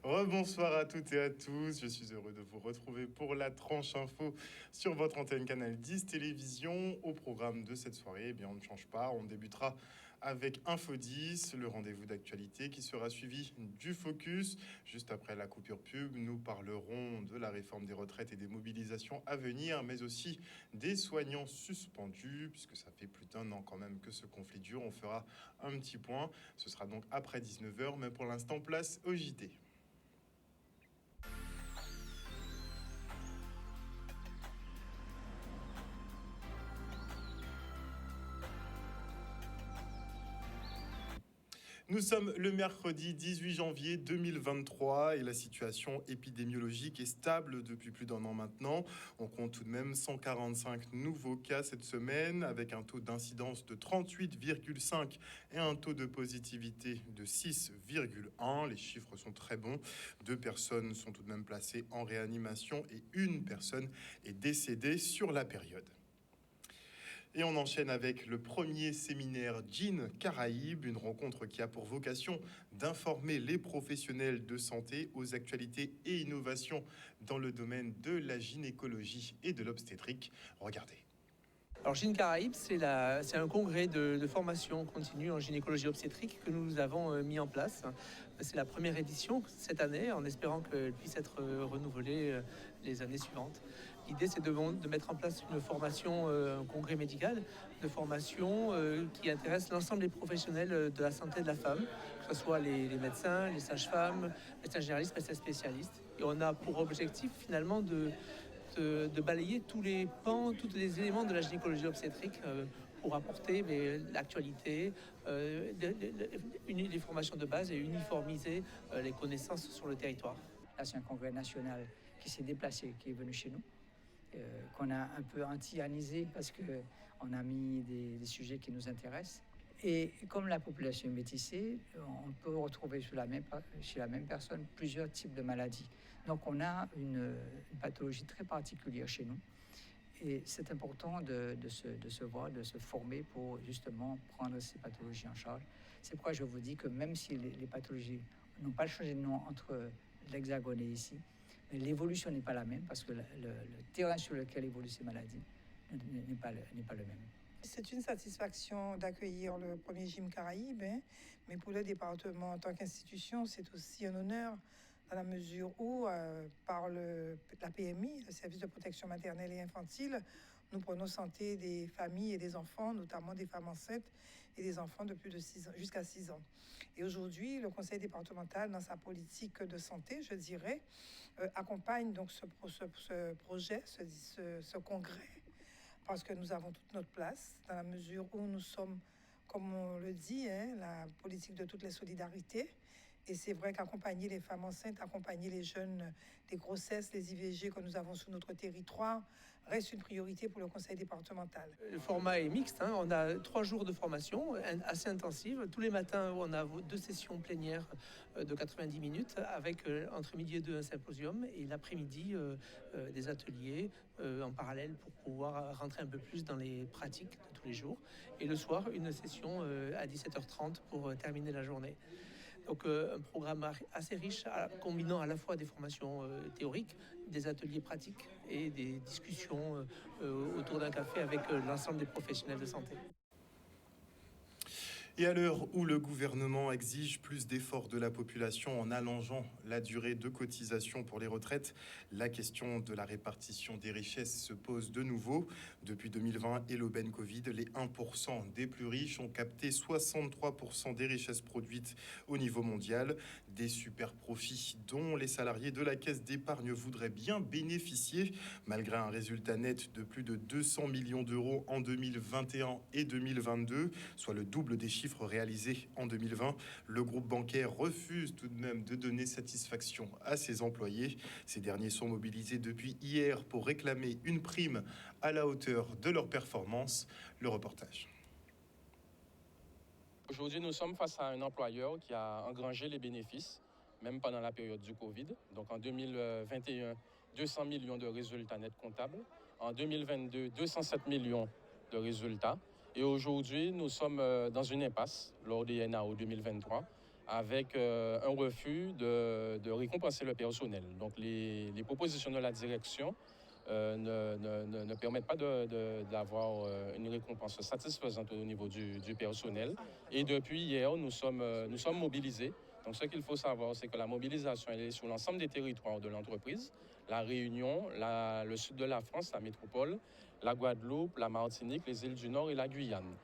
Rebonsoir à toutes et à tous, je suis heureux de vous retrouver pour la tranche info sur votre antenne Canal 10 Télévision. Au programme de cette soirée, eh bien, on ne change pas, on débutera avec Info 10, le rendez-vous d'actualité qui sera suivi du focus. Juste après la coupure pub, nous parlerons de la réforme des retraites et des mobilisations à venir, mais aussi des soignants suspendus, puisque ça fait plus d'un an quand même que ce conflit dure. On fera un petit point, ce sera donc après 19h, mais pour l'instant, place au JT. Nous sommes le mercredi 18 janvier 2023 et la situation épidémiologique est stable depuis plus d'un an maintenant. On compte tout de même 145 nouveaux cas cette semaine avec un taux d'incidence de 38,5 et un taux de positivité de 6,1. Les chiffres sont très bons. 2 personnes sont tout de même placées en réanimation et une personne est décédée sur la période. Et on enchaîne avec le premier séminaire Jean Caraïbes, une rencontre qui a pour vocation d'informer les professionnels de santé aux actualités et innovations dans le domaine de la gynécologie et de l'obstétrique. Regardez. Alors Gyne Caraïbes, c'est un congrès de formation continue en gynécologie obstétrique que nous avons mis en place. C'est la première édition cette année, en espérant qu'elle puisse être renouvelée les années suivantes. L'idée, c'est de mettre en place une formation, un congrès médical de formation qui intéresse l'ensemble des professionnels de la santé de la femme, que ce soit les médecins, les sages-femmes, les médecins généralistes, les médecins spécialistes. Et on a pour objectif finalement de balayer tous les pans, tous les éléments de la gynécologie obstétrique pour apporter l'actualité, les formations de base et uniformiser les connaissances sur le territoire. Là, c'est un congrès national qui s'est déplacé, qui est venu chez nous, qu'on a un peu anti-anisé parce qu'on a mis des sujets qui nous intéressent. Et comme la population est métissée, on peut retrouver chez la même personne plusieurs types de maladies. Donc on a une pathologie très particulière chez nous. Et c'est important de se voir, de se former pour justement prendre ces pathologies en charge. C'est pourquoi je vous dis que même si les pathologies n'ont pas changé de nom entre l'Hexagone et ici, mais l'évolution n'est pas la même parce que le terrain sur lequel évoluent ces maladies n'est pas le même. C'est une satisfaction d'accueillir le premier Gyne Caraïbes, mais pour le département en tant qu'institution, c'est aussi un honneur dans la mesure où, par la PMI, le service de protection maternelle et infantile, nous prenons santé des familles et des enfants, notamment des femmes enceintes et des enfants de plus de 6 ans, jusqu'à 6 ans. Et aujourd'hui, le conseil départemental, dans sa politique de santé, je dirais, accompagne donc ce projet, ce congrès, parce que nous avons toute notre place, dans la mesure où nous sommes, comme on le dit, la politique de toutes les solidarités. Et c'est vrai qu'accompagner les femmes enceintes, accompagner les jeunes, des grossesses, les IVG que nous avons sur notre territoire, reste une priorité pour le conseil départemental. Le format est mixte, on a 3 jours de formation assez intensive. Tous les matins, on a 2 sessions plénières de 90 minutes avec entre midi et 2 un symposium et l'après-midi des ateliers en parallèle pour pouvoir rentrer un peu plus dans les pratiques de tous les jours. Et le soir, une session à 17h30 pour terminer la journée. Donc un programme assez riche, combinant à la fois des formations théoriques, des ateliers pratiques et des discussions autour d'un café avec l'ensemble des professionnels de santé. Et à l'heure où le gouvernement exige plus d'efforts de la population en allongeant la durée de cotisation pour les retraites, la question de la répartition des richesses se pose de nouveau. Depuis 2020 et l'aubaine Covid, les 1% des plus riches ont capté 63% des richesses produites au niveau mondial. Des super profits dont les salariés de la caisse d'épargne voudraient bien bénéficier, malgré un résultat net de plus de 200 millions d'euros en 2021 et 2022, soit le double des chiffres réalisés en 2020. Le groupe bancaire refuse tout de même de donner satisfaction à ses employés. Ces derniers sont mobilisés depuis hier pour réclamer une prime à la hauteur de leur performance. Le reportage. Aujourd'hui, nous sommes face à un employeur qui a engrangé les bénéfices, même pendant la période du Covid. Donc en 2021, 200 millions de résultats nets comptables. En 2022, 207 millions de résultats. Et aujourd'hui, nous sommes dans une impasse lors des NAO 2023 avec un refus de récompenser le personnel. Donc les propositions de la direction ne permettent pas d'avoir une récompense satisfaisante au niveau du personnel. Et depuis hier, nous sommes mobilisés. Donc ce qu'il faut savoir, c'est que la mobilisation elle est sur l'ensemble des territoires de l'entreprise. La Réunion, le sud de la France, la métropole, la Guadeloupe, la Martinique, les îles du Nord et la Guyane.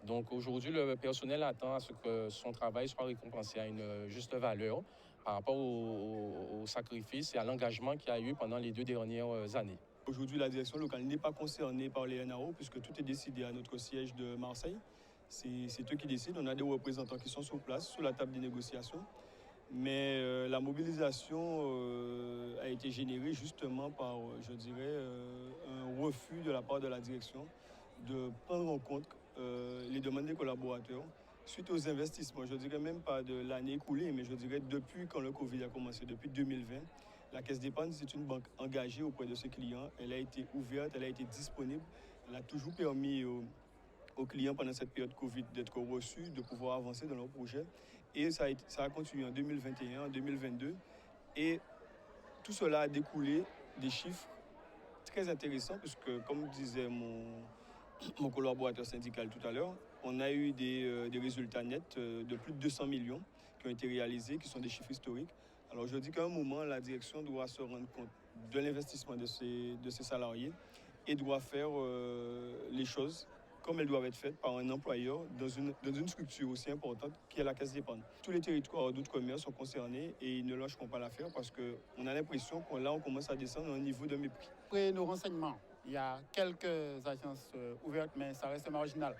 Donc aujourd'hui, le personnel attend à ce que son travail soit récompensé à une juste valeur par rapport au sacrifice et à l'engagement qu'il y a eu pendant les 2 dernières années. Aujourd'hui, la direction locale n'est pas concernée par les NAO puisque tout est décidé à notre siège de Marseille. C'est eux qui décident. On a des représentants qui sont sur place, sur la table des négociations. Mais la mobilisation a été générée justement par, je dirais, un refus de la part de la direction de prendre en compte les demandes des collaborateurs suite aux investissements. Je ne dirais même pas de l'année écoulée, mais je dirais depuis quand le Covid a commencé, depuis 2020. La Caisse d'épargne, c'est une banque engagée auprès de ses clients. Elle a été ouverte, elle a été disponible. Elle a toujours permis aux clients pendant cette période Covid d'être reçus, de pouvoir avancer dans leurs projets. Et ça a continué en 2021, en 2022. Et tout cela a découlé des chiffres très intéressants, puisque comme disait mon collaborateur syndical tout à l'heure, on a eu des résultats nets de plus de 200 millions qui ont été réalisés, qui sont des chiffres historiques. Alors je dis qu'à un moment, la direction doit se rendre compte de l'investissement de ses salariés et doit faire les choses comme elles doivent être faites par un employeur dans une structure aussi importante qui est la Caisse d'épargne. Tous les territoires d'outre-mer sont concernés et ils ne lâcheront pas l'affaire parce qu'on a l'impression qu'on commence à descendre à un niveau de mépris. Après nos renseignements, il y a quelques agences ouvertes, mais ça reste marginal.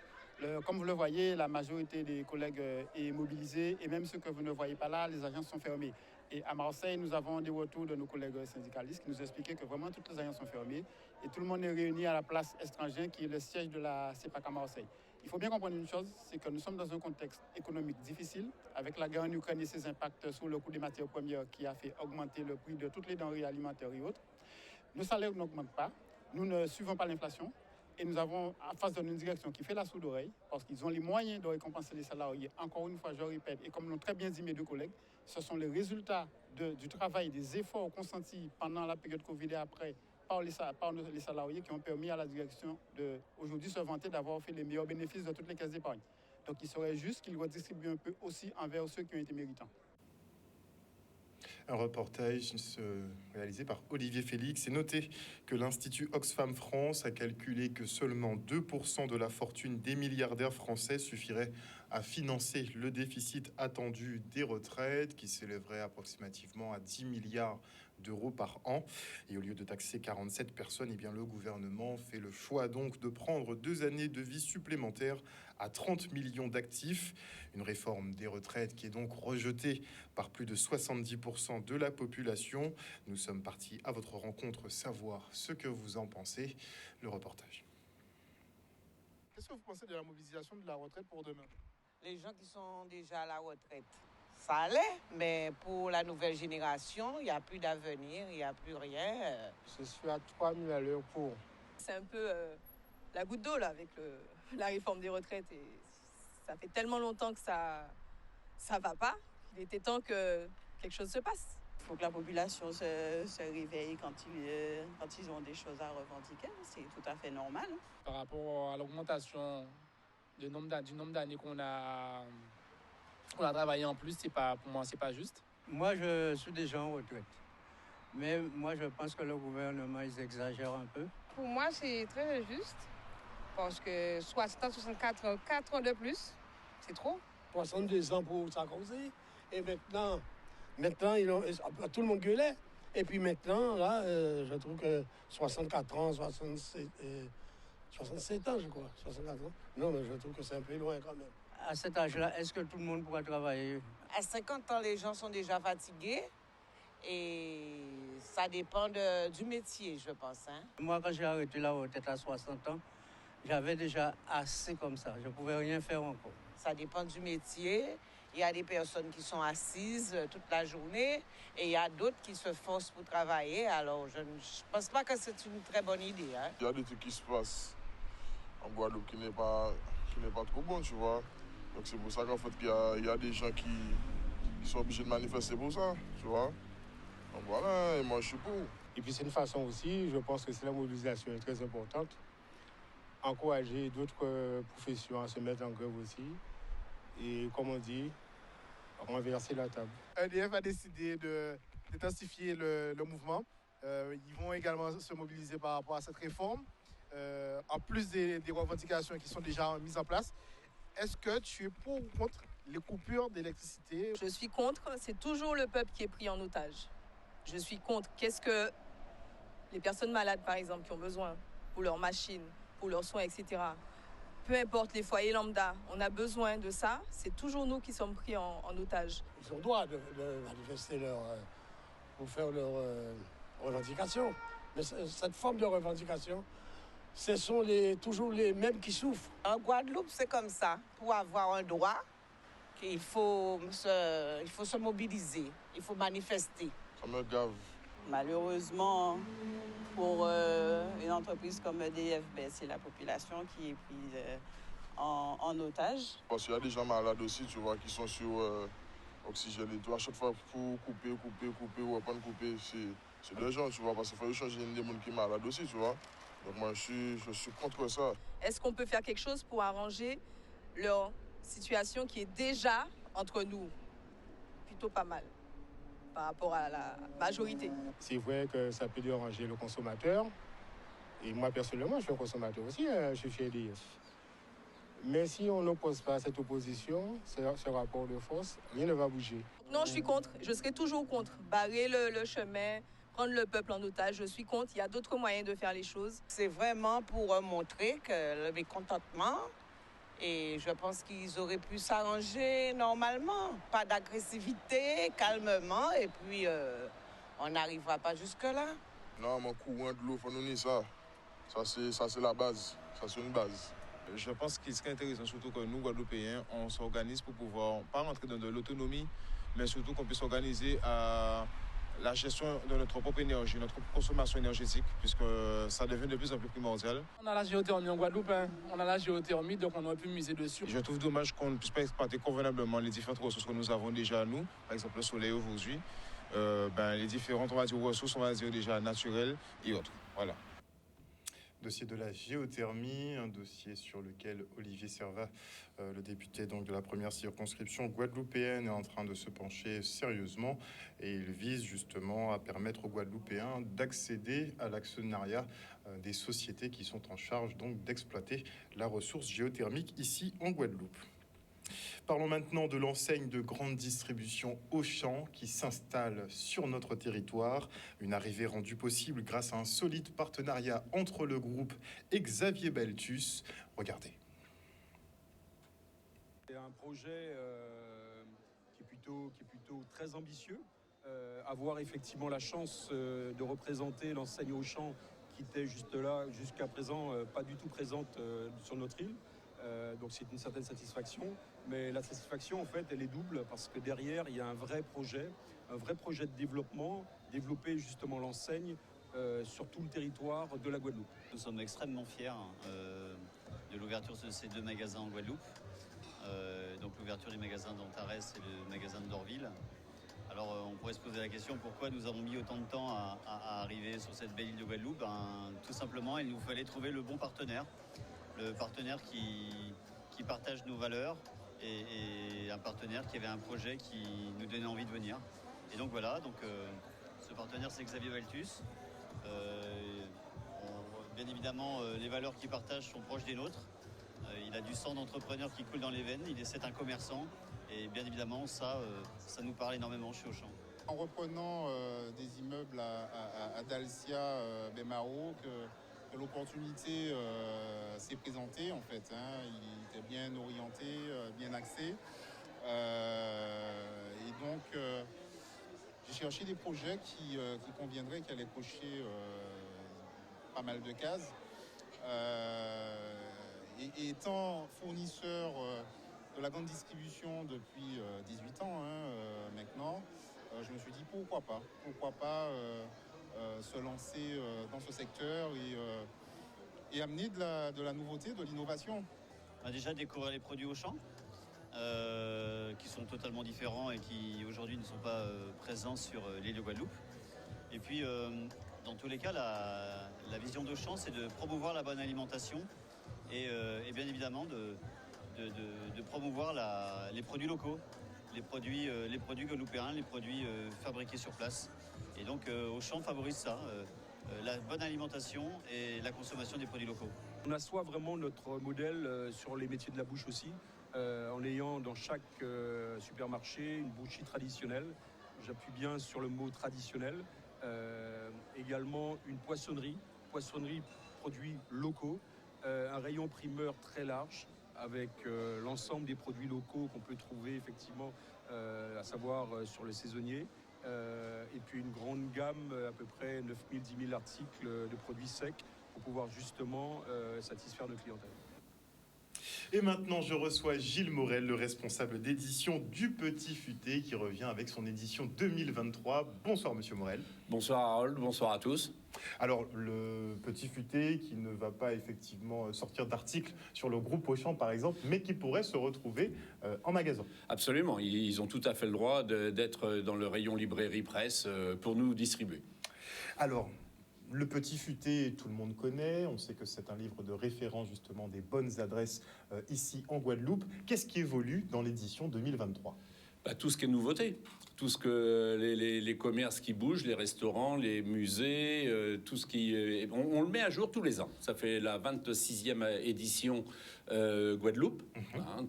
Comme vous le voyez, la majorité des collègues est mobilisée et même ceux que vous ne voyez pas là, les agences sont fermées. Et à Marseille, nous avons des retours de nos collègues syndicalistes qui nous expliquaient que vraiment toutes les agences sont fermées et tout le monde est réuni à la place Estranger qui est le siège de la CEPAC à Marseille. Il faut bien comprendre une chose, c'est que nous sommes dans un contexte économique difficile avec la guerre en Ukraine et ses impacts sur le coût des matières premières qui a fait augmenter le prix de toutes les denrées alimentaires et autres. Nos salaires n'augmentent pas, nous ne suivons pas l'inflation. Et nous avons en face de une direction qui fait la sourde oreille parce qu'ils ont les moyens de récompenser les salariés. Encore une fois, je répète, et comme l'ont très bien dit mes 2 collègues, ce sont les résultats du travail, des efforts consentis pendant la période Covid et après par les salariés qui ont permis à la direction d'aujourd'hui se vanter d'avoir fait les meilleurs bénéfices de toutes les caisses d'épargne. Donc il serait juste qu'ils redistribuent un peu aussi envers ceux qui ont été méritants. Un reportage réalisé par Olivier Félix. C'est noté que l'Institut Oxfam France a calculé que seulement 2% de la fortune des milliardaires français suffirait à financer le déficit attendu des retraites, qui s'élèverait approximativement à 10 milliards d'euros par an. Et au lieu de taxer 47 personnes, eh bien, le gouvernement fait le choix donc de prendre 2 années de vie supplémentaires à 30 millions d'actifs. Une réforme des retraites qui est donc rejetée par plus de 70% de la population. Nous sommes partis à votre rencontre savoir ce que vous en pensez. Le reportage. Qu'est-ce que vous pensez de la mobilisation de la retraite pour demain? Les gens qui sont déjà à la retraite, ça allait, mais pour la nouvelle génération, il n'y a plus d'avenir, il n'y a plus rien. Je suis à 3 000 à l'heure pour. C'est un peu la goutte d'eau là, avec la réforme des retraites. Et ça fait tellement longtemps que ça va pas. Il était temps que quelque chose se passe. Il faut que la population se réveille quand ils ont des choses à revendiquer. C'est tout à fait normal. Par rapport à l'augmentation du nombre d'années qu'on a travaillé en plus, pour moi, c'est pas juste. Moi, je suis déjà en retraite. Mais moi, je pense que le gouvernement, ils exagèrent un peu. Pour moi, c'est très injuste. Parce que 60, 64 ans, 4 ans de plus, c'est trop. 62 ans pour ça causer. Et maintenant tout le monde gueulait. Et puis maintenant, là, je trouve que 64 ans, 67 ans, je crois. 64 ans. Non, mais je trouve que c'est un peu loin quand même. À cet âge-là, est-ce que tout le monde pourra travailler? À 50 ans, les gens sont déjà fatigués. Et ça dépend du métier, je pense. Hein. Moi, quand j'ai arrêté la retraite à 60 ans, j'avais déjà assez comme ça. Je ne pouvais rien faire encore. Ça dépend du métier. Il y a des personnes qui sont assises toute la journée et il y a d'autres qui se forcent pour travailler. Alors, je ne pense pas que c'est une très bonne idée. Hein. Il y a des trucs qui se passent en Guadeloupe qui n'est pas trop bon, tu vois. Donc, c'est pour ça qu'en fait, il y a des gens qui ils sont obligés de manifester pour ça, tu vois. Donc voilà, et moi je suis pour. Et puis c'est une façon aussi, je pense que c'est la mobilisation est très importante, encourager d'autres professions à se mettre en grève aussi. Et comme on dit, renverser la table. EDF a décidé d'intensifier le mouvement. Ils vont également se mobiliser par rapport à cette réforme, en plus des revendications qui sont déjà mises en place. Est-ce que tu es pour ou contre les coupures d'électricité? Je suis contre, c'est toujours le peuple qui est pris en otage. Je suis contre. Qu'est-ce que les personnes malades, par exemple, qui ont besoin pour leurs machines, pour leurs soins, etc. Peu importe les foyers lambda, on a besoin de ça. C'est toujours nous qui sommes pris en otage. Ils ont le droit de manifester pour faire leurs revendications. Mais cette forme de revendication, ce sont toujours les mêmes qui souffrent. En Guadeloupe, c'est comme ça. Pour avoir un droit, il faut se mobiliser, il faut manifester. Ça me gave. Malheureusement, pour une entreprise comme EDF, c'est la population qui est prise en otage. Parce qu'il y a des gens malades aussi, tu vois, qui sont sur oxygène et tout. À chaque fois, pour couper ou reprendre couper, c'est des gens, tu vois, parce qu'il faut changer des gens qui sont malades aussi, tu vois. Donc moi, je suis contre ça. Est-ce qu'on peut faire quelque chose pour arranger leur situation qui est déjà, entre nous, plutôt pas mal par rapport à la majorité? C'est vrai que ça peut déranger le consommateur. Et moi, personnellement, je suis un consommateur aussi, je suis chez EDF. Mais si on n'oppose pas cette opposition, ce rapport de force, rien ne va bouger. Non, je suis contre. Je serai toujours contre. Barrer le chemin, prendre le peuple en otage, je suis contre. Il y a d'autres moyens de faire les choses. C'est vraiment pour montrer que le mécontentement, et je pense qu'ils auraient pu s'arranger normalement. Pas d'agressivité, calmement, et puis on n'arrivera pas jusque-là. Non, mon courant de l'eau, faut nous dire ça. Ça, c'est la base. Ça, c'est une base. Je pense qu'il serait intéressant, surtout que nous, Guadeloupéens, on s'organise pour pouvoir, pas rentrer dans de l'autonomie, mais surtout qu'on puisse s'organiser à la gestion de notre propre énergie, notre consommation énergétique, puisque ça devient de plus en plus primordial. On a la géothermie en Guadeloupe, on a la géothermie, donc on aurait pu miser dessus. Je trouve dommage qu'on ne puisse pas exploiter convenablement les différentes ressources que nous avons déjà, nous, par exemple le soleil aujourd'hui, les différentes, on va dire, ressources, on va dire déjà naturelles et autres. Voilà. Dossier de la géothermie, un dossier sur lequel Olivier Servat, le député donc de la première circonscription guadeloupéenne, est en train de se pencher sérieusement, et il vise justement à permettre aux Guadeloupéens d'accéder à l'actionnariat des sociétés qui sont en charge donc d'exploiter la ressource géothermique ici en Guadeloupe. Parlons maintenant de l'enseigne de grande distribution Auchan qui s'installe sur notre territoire. Une arrivée rendue possible grâce à un solide partenariat entre le groupe et Xavier Beltus. Regardez. C'est un projet qui est plutôt très ambitieux. Avoir effectivement la chance de représenter l'enseigne Auchan qui était juste là, jusqu'à présent, pas du tout présente sur notre île. Donc c'est une certaine satisfaction, mais la satisfaction en fait elle est double parce que derrière il y a un vrai projet de développement, développer justement l'enseigne sur tout le territoire de la Guadeloupe. Nous sommes extrêmement fiers de l'ouverture de ces deux magasins en Guadeloupe. Donc l'ouverture du magasin d'Antares et le magasin de Dorville. Alors on pourrait se poser la question pourquoi nous avons mis autant de temps à arriver sur cette belle île de Guadeloupe. Tout simplement il nous fallait trouver le bon partenaire. Le partenaire qui partage nos valeurs et un partenaire qui avait un projet qui nous donnait envie de venir. Et donc voilà, ce partenaire c'est Xavier Beltus. Bien évidemment, les valeurs qu'il partage sont proches des nôtres. Il a du sang d'entrepreneur qui coule dans les veines, c'est un commerçant. Et bien évidemment, ça nous parle énormément chez Auchan. En reprenant des immeubles à Dalcia, Bémaro, que l'opportunité s'est présentée en fait. Il était bien orienté, bien axé. Et donc j'ai cherché des projets qui conviendraient, qui allaient cocher pas mal de cases. Et étant fournisseur de la grande distribution depuis 18 ans maintenant, je me suis dit pourquoi pas se lancer dans ce secteur et amener de la nouveauté, de l'innovation. On a déjà découvert les produits Auchan. qui sont totalement différents et qui aujourd'hui ne sont pas présents sur l'île de Guadeloupe. Et puis, dans tous les cas, la vision d'Auchan, c'est de promouvoir la bonne alimentation et bien évidemment de promouvoir les produits locaux, les produits guadeloupéens, les produits fabriqués sur place. Et donc, Auchan favorise ça, la bonne alimentation et la consommation des produits locaux. On assoit vraiment notre modèle sur les métiers de la bouche aussi, en ayant dans chaque supermarché une boucherie traditionnelle. J'appuie bien sur le mot traditionnel. Également une poissonnerie produits locaux, un rayon primeur très large avec l'ensemble des produits locaux qu'on peut trouver effectivement, à savoir sur le saisonnier. Et puis une grande gamme, à peu près 9 000, 10 000 articles de produits secs pour pouvoir justement satisfaire nos clientèles. Et maintenant, je reçois Gilles Morel, le responsable d'édition du Petit Futé, qui revient avec son édition 2023. Bonsoir, Monsieur Morel. Bonsoir Harold, bonsoir à tous. Alors, le Petit Futé qui ne va pas effectivement sortir d'articles sur le groupe Auchan, par exemple, mais qui pourrait se retrouver en magasin. Absolument, ils ont tout à fait le droit d'être dans le rayon librairie presse pour nous distribuer. Alors, le Petit Futé, tout le monde connaît. On sait que c'est un livre de référence, justement, des bonnes adresses ici en Guadeloupe. Qu'est-ce qui évolue dans l'édition 2023 ? Tout ce qui est nouveauté. Tout ce que les commerces qui bougent, les restaurants, les musées, tout ce qui... on le met à jour tous les ans. Ça fait la 26e édition Guadeloupe.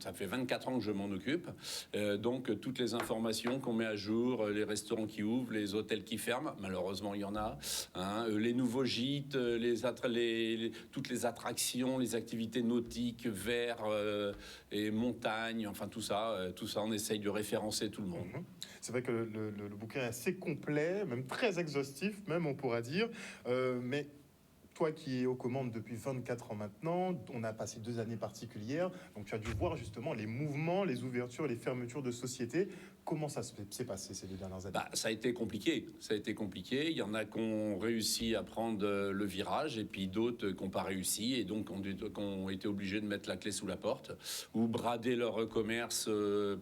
Ça fait 24 ans que je m'en occupe. Donc, toutes les informations qu'on met à jour, les restaurants qui ouvrent, les hôtels qui ferment, malheureusement, il y en a. Les nouveaux gîtes, toutes les attractions, les activités nautiques, vers et montagnes, enfin tout ça, on essaye de référencer tout le monde. C'est vrai que le bouquin est assez complet, même très exhaustif, même on pourra dire. Mais toi qui es aux commandes depuis 24 ans maintenant, on a passé 2 années particulières, donc tu as dû voir justement les mouvements, les ouvertures, les fermetures de sociétés. Comment ça s'est passé ces 2 dernières années ? Ça a été compliqué. Il y en a qui ont réussi à prendre le virage et puis d'autres qui n'ont pas réussi et donc qui ont été obligés de mettre la clé sous la porte ou brader leur commerce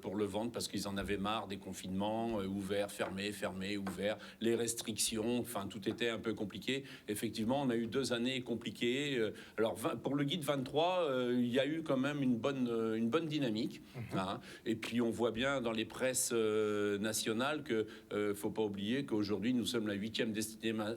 pour le vendre parce qu'ils en avaient marre des confinements, ouverts, fermés, ouverts, les restrictions, enfin tout était un peu compliqué. Effectivement, on a eu 2 années compliquées. Alors pour le guide 23, il y a eu quand même une bonne dynamique. Et puis on voit bien dans les presses nationale que faut pas oublier qu'aujourd'hui nous sommes la 8e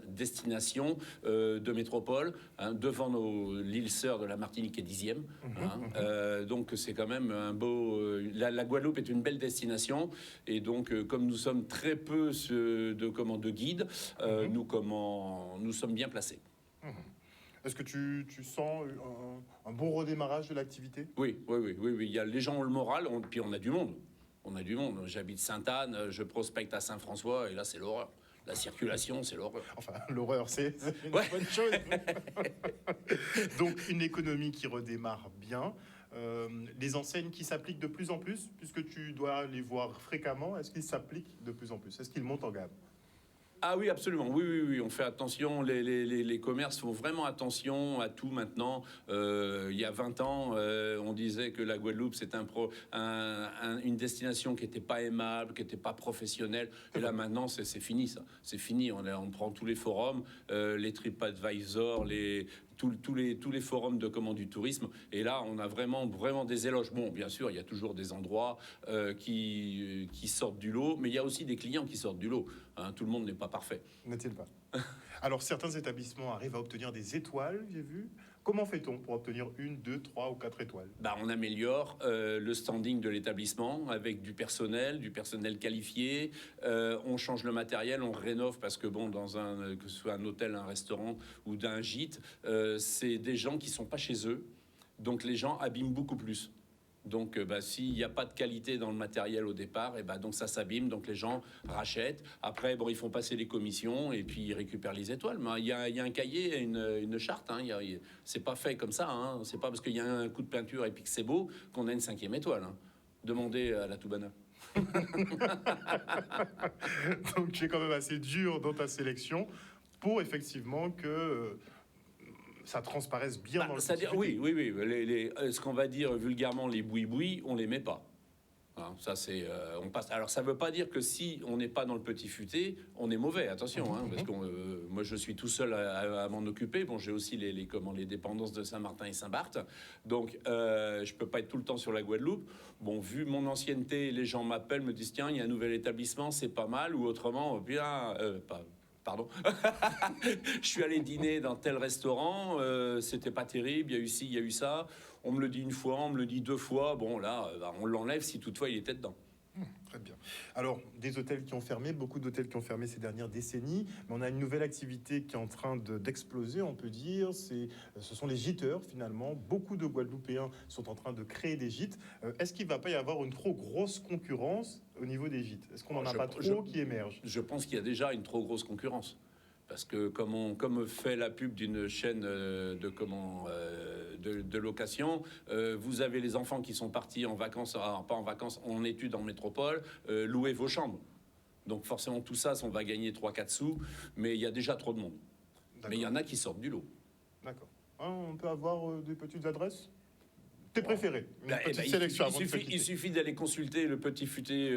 destination de métropole, devant l'île sœur de la Martinique est 10e. Donc c'est quand même un beau... La Guadeloupe est une belle destination et donc comme nous sommes très peu de guides, nous sommes bien placés. Est-ce que tu sens un bon redémarrage de l'activité ? Oui. Les gens ont le moral, puis on a du monde. J'habite Sainte-Anne, je prospecte à Saint-François et là c'est l'horreur. La circulation, c'est l'horreur. Enfin, l'horreur, c'est une bonne chose. Donc une économie qui redémarre bien. Les enseignes qui s'appliquent de plus en plus, puisque tu dois les voir fréquemment, est-ce qu'ils s'appliquent de plus en plus ? Est-ce qu'ils montent en gamme ? Ah oui, absolument. Oui, on fait attention. Les commerces font vraiment attention à tout maintenant. Il y a 20 ans, on disait que la Guadeloupe, c'est une destination qui n'était pas aimable, qui n'était pas professionnelle. Et là, maintenant, c'est fini, ça. C'est fini. On prend tous les forums, les TripAdvisor, tous les forums du tourisme. Et là, on a vraiment des éloges. Bon, bien sûr, il y a toujours des endroits qui sortent du lot, mais il y a aussi des clients qui sortent du lot. Tout le monde n'est pas parfait. N'est-il pas ? Alors, certains établissements arrivent à obtenir des étoiles, j'ai vu. Comment fait-on pour obtenir 1, 2, 3 ou 4 étoiles ? On améliore le standing de l'établissement avec du personnel qualifié. On change le matériel, on rénove parce que que ce soit un hôtel, un restaurant ou d'un gîte, c'est des gens qui sont pas chez eux. Donc les gens abîment beaucoup plus. Donc, s'il n'y a pas de qualité dans le matériel au départ, donc ça s'abîme, donc les gens rachètent. Après, ils font passer les commissions et puis ils récupèrent les étoiles. Mais il y a un cahier, une charte. C'est pas fait comme ça. C'est pas parce qu'il y a un coup de peinture et puis que c'est beau qu'on a une 5e étoile. Demandez à la Toubana. Donc, tu es quand même assez dur dans ta sélection pour effectivement que... ça transparaisse bien dans le c'est-à-dire, oui. Ce qu'on va dire vulgairement, les boui-boui, on les met pas. hein. Ça, c'est, on passe. Alors, ça ne veut pas dire que si on n'est pas dans le petit futé, on est mauvais. Attention, hein, parce que moi, je suis tout seul à m'en occuper. Bon, j'ai aussi les dépendances de Saint-Martin et Saint-Barth. Donc, je peux pas être tout le temps sur la Guadeloupe. Bon, vu mon ancienneté, les gens m'appellent, me disent tiens, il y a un nouvel établissement, c'est pas mal. Ou autrement, bien, pardon. Je suis allé dîner dans tel restaurant, c'était pas terrible, il y a eu ci, il y a eu ça. On me le dit une fois, on me le dit deux fois. Bon, là, on l'enlève si toutefois il était dedans. Très bien. Alors, des hôtels qui ont fermé, beaucoup d'hôtels qui ont fermé ces dernières décennies, mais on a une nouvelle activité qui est en train d'exploser, on peut dire. Ce sont les gîteurs, finalement. Beaucoup de Guadeloupéens sont en train de créer des gîtes. Est-ce qu'il ne va pas y avoir une trop grosse concurrence au niveau des gîtes? Est-ce qu'on n'en a pas trop qui émergent? Je pense qu'il y a déjà une trop grosse concurrence. Parce que comme fait la pub d'une chaîne de location, vous avez les enfants qui sont partis en vacances, pas en vacances, en études en métropole, louez vos chambres. Donc forcément tout ça, on va gagner 3-4 sous, mais il y a déjà trop de monde. Mais il y en a qui sortent du lot. D'accord. On peut avoir des petites adresses? Tes préférés? Il suffit d'aller consulter le Petit Futé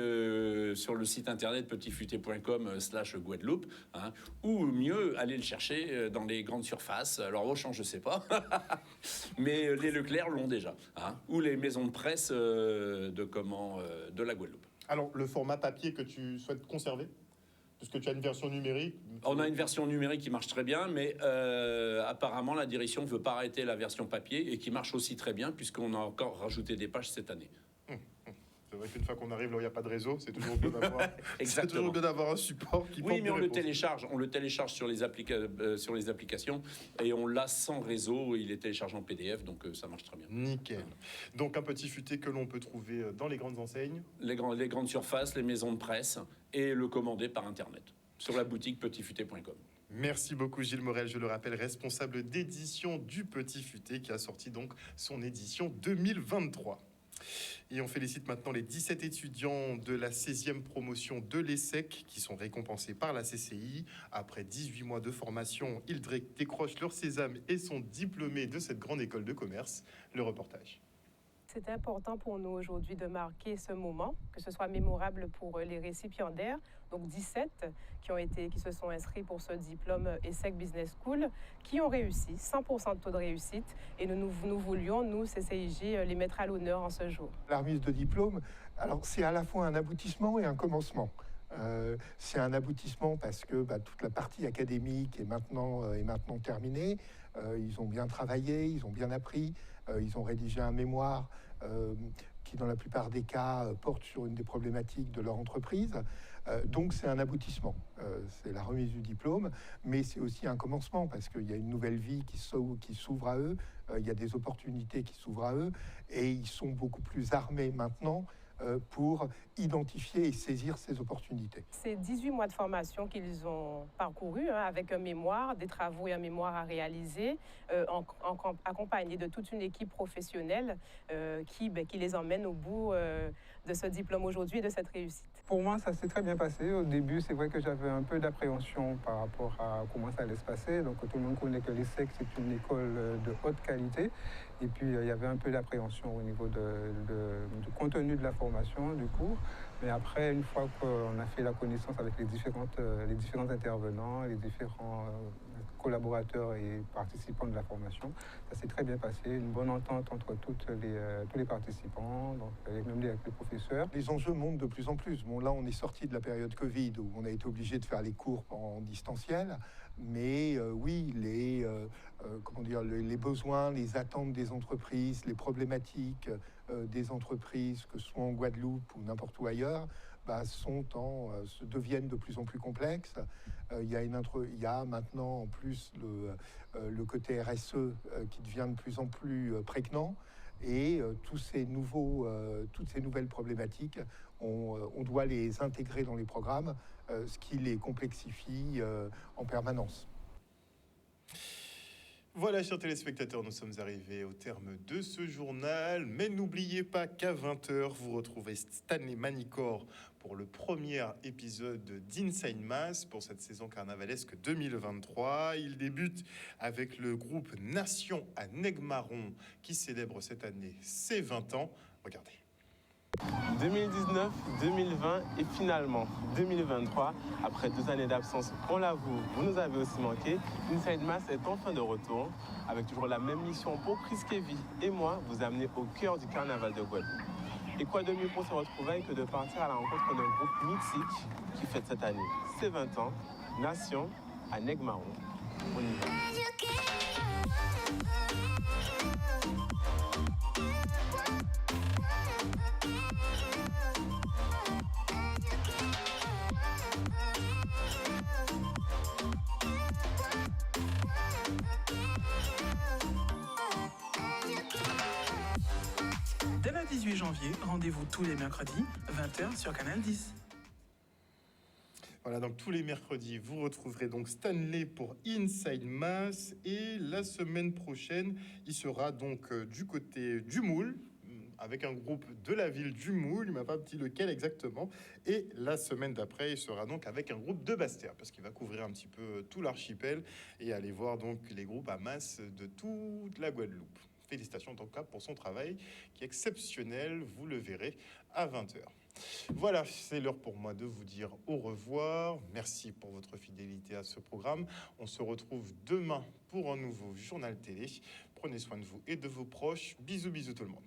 sur le site internet petitfuté.com/Guadeloupe, hein, ou mieux aller le chercher dans les grandes surfaces. Alors Auchan, je sais pas, mais les Leclerc l'ont déjà, hein, ou les maisons de presse de la Guadeloupe. Alors le format papier que tu souhaites conserver? Parce que tu as une version numérique. On a une version numérique qui marche très bien, mais apparemment la direction ne veut pas arrêter la version papier et qui marche aussi très bien puisqu'on a encore rajouté des pages cette année. C'est vrai qu'une fois qu'on arrive là où il n'y a pas de réseau, c'est toujours bien d'avoir un support qui Oui, mais on le télécharge sur les applications et on l'a sans réseau. Il est téléchargé en PDF, donc ça marche très bien. Nickel. Donc un petit futé que l'on peut trouver dans les grandes enseignes, les grandes surfaces, les maisons de presse, et le commander par internet sur la boutique petitfuté.com. Merci beaucoup Gilles Morel, je le rappelle, responsable d'édition du Petit Futé qui a sorti donc son édition 2023. Et on félicite maintenant les 17 étudiants de la 16e promotion de l'ESSEC qui sont récompensés par la CCI. Après 18 mois de formation, ils décrochent leur sésame et sont diplômés de cette grande école de commerce. Le reportage. C'est important pour nous aujourd'hui de marquer ce moment, que ce soit mémorable pour les récipiendaires, donc 17 qui se sont inscrits pour ce diplôme ESSEC Business School, qui ont réussi, 100% de taux de réussite, et nous voulions, nous, CCIJ, les mettre à l'honneur en ce jour. La remise de diplôme, alors c'est à la fois un aboutissement et un commencement. C'est un aboutissement parce que toute la partie académique est maintenant terminée. Ils ont bien travaillé, ils ont bien appris, ils ont rédigé un mémoire qui, dans la plupart des cas, porte sur une des problématiques de leur entreprise. Donc c'est un aboutissement, c'est la remise du diplôme, mais c'est aussi un commencement parce qu'il y a une nouvelle vie qui s'ouvre à eux, il y a des opportunités qui s'ouvrent à eux, et ils sont beaucoup plus armés maintenant pour identifier et saisir ces opportunités. C'est 18 mois de formation qu'ils ont parcouru, avec un mémoire, des travaux et un mémoire à réaliser, accompagnés de toute une équipe professionnelle qui les emmène au bout de ce diplôme aujourd'hui et de cette réussite. Pour moi, ça s'est très bien passé. Au début, c'est vrai que j'avais un peu d'appréhension par rapport à comment ça allait se passer. Donc, tout le monde connaît que l'ESSEC, c'est une école de haute qualité. Et puis, il y avait un peu d'appréhension au niveau du contenu de la formation, du cours. Mais après, une fois qu'on a fait la connaissance avec les différents intervenants, les différents collaborateurs et participants de la formation, ça s'est très bien passé. Une bonne entente entre tous les participants, donc même avec les professeurs. Les enjeux montent de plus en plus. Bon, là, on est sorti de la période Covid où on a été obligé de faire les cours en distanciel. Mais oui, les besoins, les attentes des entreprises, les problématiques des entreprises, que ce soit en Guadeloupe ou n'importe où ailleurs, deviennent de plus en plus complexes. Il y a maintenant en plus le côté RSE qui devient de plus en plus prégnant. Et toutes ces nouvelles problématiques, on doit les intégrer dans les programmes, ce qui les complexifie en permanence. Voilà, chers téléspectateurs, nous sommes arrivés au terme de ce journal. Mais n'oubliez pas qu'à 20h, vous retrouvez Stanley Manicor pour le premier épisode d'Inside Mass pour cette saison carnavalesque 2023. Il débute avec le groupe Nation à Nègre-Marron qui célèbre cette année ses 20 ans. Regardez. 2019, 2020 et finalement 2023. Après 2 années d'absence, on l'avoue, vous nous avez aussi manqué. Inside Mass est enfin de retour avec toujours la même mission pour Chris Kevy et moi vous amener au cœur du carnaval de Guadeloupe. Et quoi de mieux pour se retrouver que de partir à la rencontre d'un groupe mythique qui fête cette année ses 20 ans, Nation à Nègre-Marron. On y va. Dès le 18 janvier, rendez-vous tous les mercredis, 20h sur Canal 10. Voilà, donc tous les mercredis, vous retrouverez donc Stanley pour Inside Mass. Et la semaine prochaine, il sera donc du côté du Moule, avec un groupe de la ville du Moule. Il m'a pas dit lequel exactement. Et la semaine d'après, il sera donc avec un groupe de Basse-Terre, parce qu'il va couvrir un petit peu tout l'archipel et aller voir donc les groupes à masse de toute la Guadeloupe. Félicitations en tout cas pour son travail qui est exceptionnel, vous le verrez à 20h. Voilà, c'est l'heure pour moi de vous dire au revoir. Merci pour votre fidélité à ce programme. On se retrouve demain pour un nouveau journal télé. Prenez soin de vous et de vos proches. Bisous, bisous tout le monde.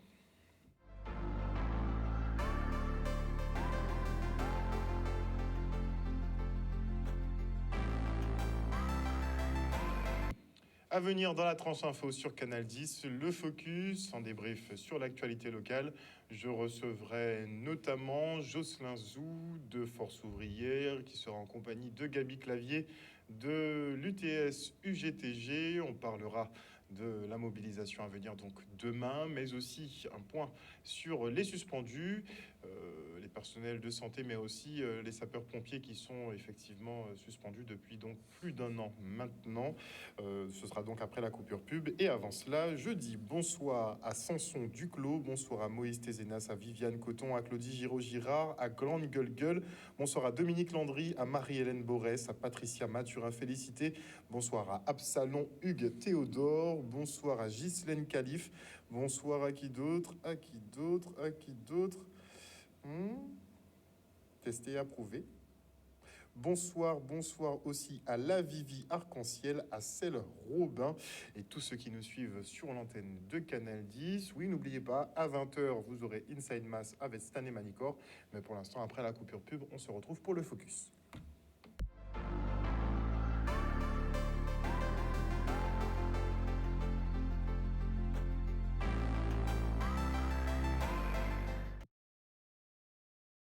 À venir dans la tranche info sur Canal 10, le focus en débrief sur l'actualité locale. Je recevrai notamment Jocelyn Zou de Force Ouvrière qui sera en compagnie de Gabi Clavier de l'UTS UGTG. On parlera de la mobilisation à venir donc demain, mais aussi un point sur les suspendus, les personnels de santé, mais aussi les sapeurs-pompiers qui sont effectivement suspendus depuis donc plus d'1 an maintenant. Ce sera donc après la coupure pub. Et avant cela, je dis bonsoir à Samson Duclos, bonsoir à Moïse Tézénas, à Viviane Coton, à Claudie Giraud-Girard, à Gland Gueule, bonsoir à Dominique Landry, à Marie-Hélène Borès, à Patricia Mathurin Félicité, bonsoir à Absalon Hugues Théodore, bonsoir à Ghislaine Calife, bonsoir à qui d'autre, Testé et approuvé. Bonsoir aussi à La Vivi Arc-en-Ciel, à Celle Robin et tous ceux qui nous suivent sur l'antenne de Canal 10. Oui, n'oubliez pas, à 20h, vous aurez Inside Mass avec Stan et Manicor. Mais pour l'instant, après la coupure pub, on se retrouve pour le focus.